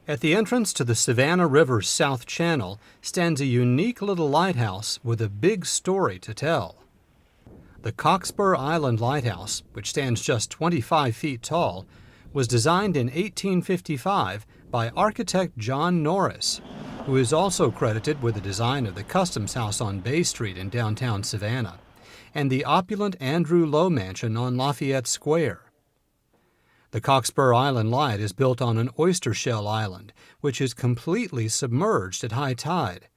At the entrance to the Savannah River's South Channel stands a unique little lighthouse with a big story to tell. The Cockspur Island Lighthouse, which stands just 25 feet tall, was designed in 1855 by architect John Norris, who is also credited with the design of the Customs House on Bay Street in downtown Savannah, and the opulent Andrew Lowe Mansion on Lafayette Square. The Cockspur Island Light is built on an oyster shell island, which is completely submerged at high tide.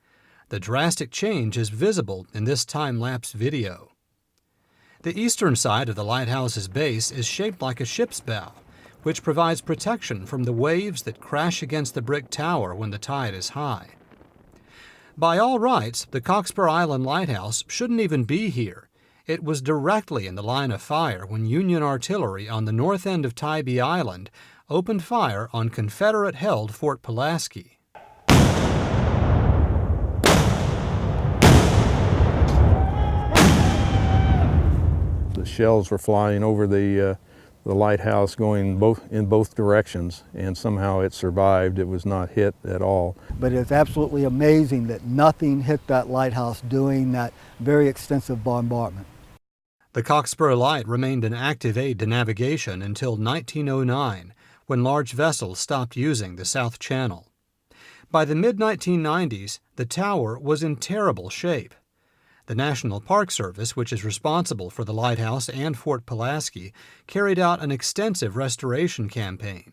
The drastic change is visible in this time-lapse video. The eastern side of the lighthouse's base is shaped like a ship's bow, which provides protection from the waves that crash against the brick tower when the tide is high. By all rights, the Cockspur Island Lighthouse shouldn't even be here. It was directly in the line of fire when Union artillery on the north end of Tybee Island opened fire on Confederate-held Fort Pulaski. The shells were flying over the lighthouse going in both directions, and somehow it survived. It was not hit at all. But it's absolutely amazing that nothing hit that lighthouse during that very extensive bombardment. The Cockspur Light remained an active aid to navigation until 1909, when large vessels stopped using the South Channel. By the mid-1990s, the tower was in terrible shape. The National Park Service, which is responsible for the lighthouse and Fort Pulaski, carried out an extensive restoration campaign.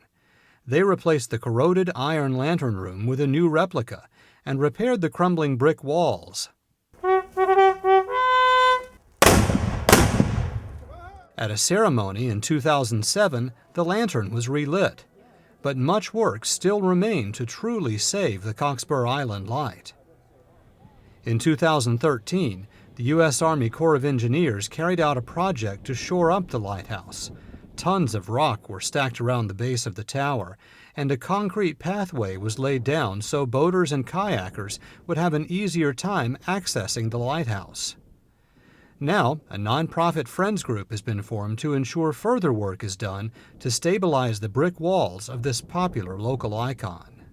They replaced the corroded iron lantern room with a new replica and repaired the crumbling brick walls. At a ceremony in 2007, the lantern was relit, but much work still remained to truly save the Cockspur Island Light. In 2013, the U.S. Army Corps of Engineers carried out a project to shore up the lighthouse. Tons of rock were stacked around the base of the tower, and a concrete pathway was laid down so boaters and kayakers would have an easier time accessing the lighthouse. Now, a nonprofit friends group has been formed to ensure further work is done to stabilize the brick walls of this popular local icon.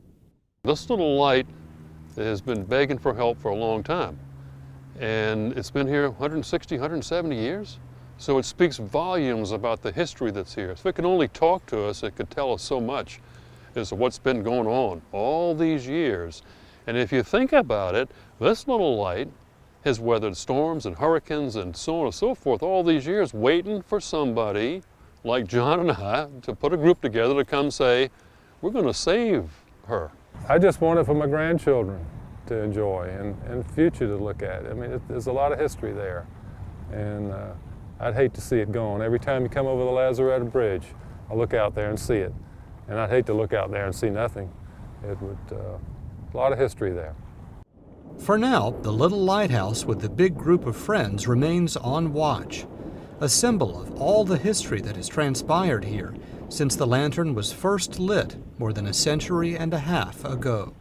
This little light has been begging for help for a long time, and it's been here 160, 170 years. So it speaks volumes about the history that's here. If it could only talk to us, it could tell us so much as to what's been going on all these years. And if you think about it, this little light has weathered storms and hurricanes and so on and so forth all these years, waiting for somebody like John and I to put a group together to come say, we're going to save her. I just want it for my grandchildren to enjoy and future to look at. I mean, there's a lot of history there, and I'd hate to see it gone. Every time you come over the Lazaretto Bridge, I look out there and see it, and I'd hate to look out there and see nothing. It would, a lot of history there. For now, the little lighthouse with the big group of friends remains on watch, a symbol of all the history that has transpired here since the lantern was first lit more than a century and a half ago.